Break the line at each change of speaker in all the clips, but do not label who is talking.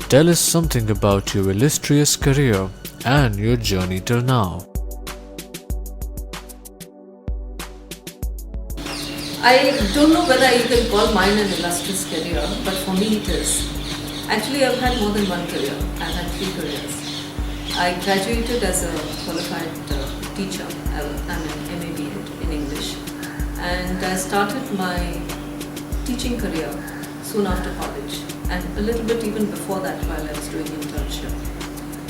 Tell us something about your illustrious career and your journey till now.
I don't know whether you can call mine an illustrious career, but for me it is. Actually, I've had more than one career. I've had 3 careers. I graduated as a qualified teacher. I'm an MA in English. And I started my teaching career soon after college, and a little bit even before that while I was doing internship.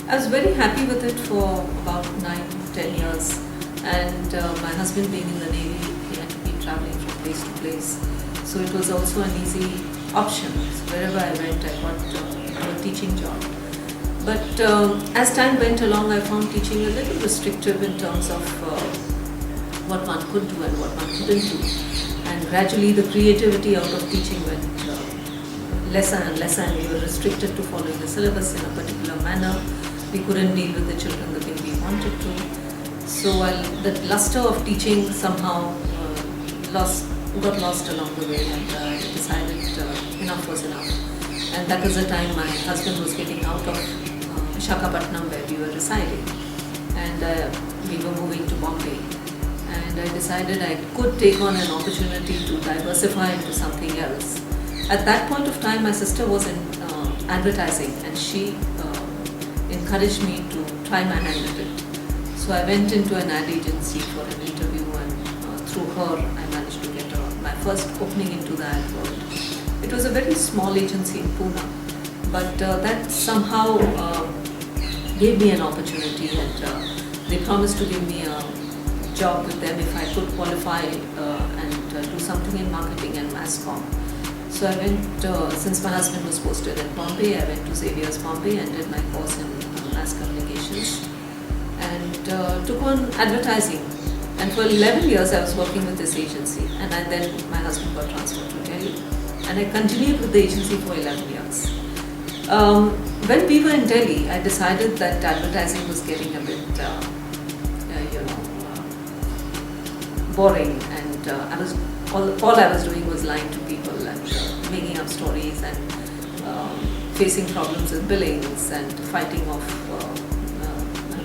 I was very happy with it for about 9-10 years, and my husband being in the Navy, he had to be traveling from place to place. So it was also an easy option. So wherever I went, I got a teaching job. But as time went along, I found teaching a little restrictive in terms of what one could do and what one couldn't do. And gradually the creativity out of teaching went lesser and lesser, and we were restricted to following the syllabus in a particular manner. We couldn't deal with the children the way we wanted to. So the luster of teaching somehow got lost along the way, and I decided enough was enough. And that was the time my husband was getting out of Visakhapatnam where we were residing, and we were moving to Bombay. And I decided I could take on an opportunity to diversify into something else. At that point of time, my sister was in advertising, and she encouraged me to try my hand at it. So I went into an ad agency for an interview, and through her I managed to get my first opening into the ad world. It was a very small agency in Pune, but that somehow gave me an opportunity, and they promised to give me a job with them if I could qualify and do something in marketing and mass comm. So I went, since my husband was posted at Bombay, I went to Xavier's Bombay and did my course in mass communications, and took on advertising. And for 11 years I was working with this agency, and then my husband got transferred to Delhi, and I continued with the agency for 11 years. When we were in Delhi, I decided that advertising was getting a bit boring, and all I was doing was lying to people and making up stories and facing problems with billings and fighting off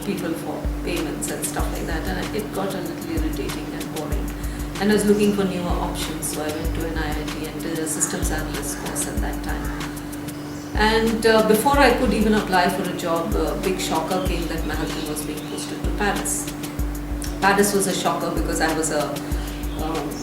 people for payments and stuff like that, and it got a little irritating and boring, and I was looking for newer options. So I went to an IIT and did a systems analyst course at that time. And before I could even apply for a job, a big shocker came that my husband was being posted to Paris. Paris was a shocker because I was a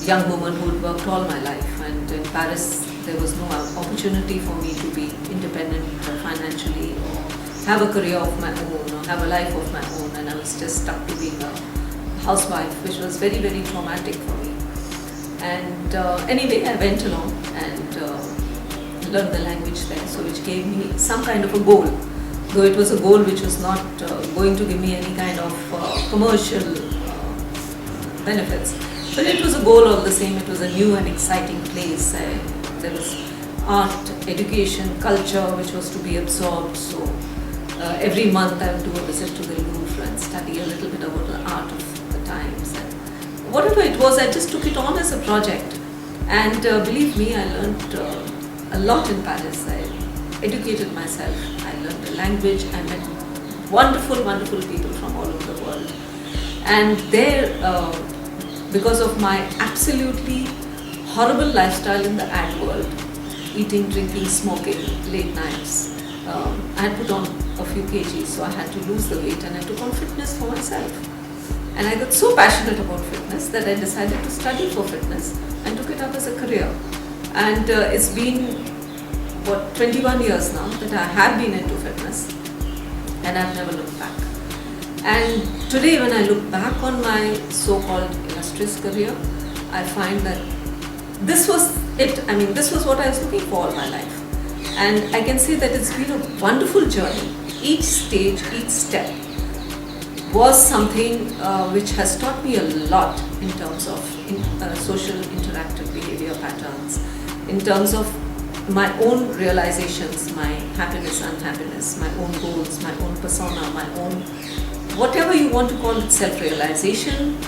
young woman who had worked all my life, and in Paris there was no opportunity for me to be independent financially or have a career of my own or have a life of my own, and I was just stuck to being a housewife, which was very, very traumatic for me. And anyway, I went along and learned the language there, so which gave me some kind of a goal, though it was a goal which was not going to give me any kind of commercial benefits. But it was a goal all the same. It was a new and exciting place. There was art, education, culture which was to be absorbed. So every month I would do a visit to the Louvre and study a little bit about the art of the times. And whatever it was, I just took it on as a project. And believe me, I learned a lot in Paris. I educated myself. I learned the language. I met wonderful, wonderful people from all over the world. And there, because of my absolutely horrible lifestyle in the ad world, eating, drinking, smoking, late nights, I had put on a few kgs, so I had to lose the weight, and I took on fitness for myself. And I got so passionate about fitness that I decided to study for fitness and took it up as a career. And it's been, 21 years now that I have been into fitness, and I've never looked back. And today when I look back on my so-called illustrious career, I find that this was it. I mean, this was what I was looking for all my life. And I can say that it's been a wonderful journey. Each stage, each step was something which has taught me a lot in terms of social interactive behavior patterns, in terms of my own realizations, my happiness, unhappiness, my own goals, my own persona, my own, whatever you want to call it, self-realization,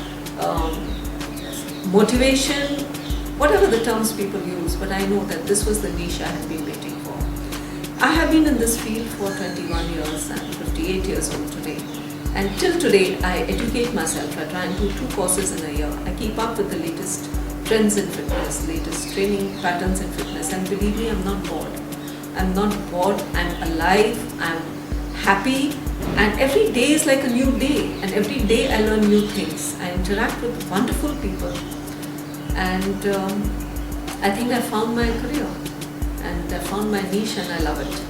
motivation, whatever the terms people use, but I know that this was the niche I had been waiting for. I have been in this field for 21 years and 58 years old today. And till today, I educate myself. I try and do 2 courses in a year. I keep up with the latest trends in fitness, latest training patterns in fitness. And believe me, I'm not bored. I'm not bored. I'm alive. I'm happy. And every day is like a new day. And every day I learn new things. I interact with wonderful people. And I think I found my career. And I found my niche and I love it.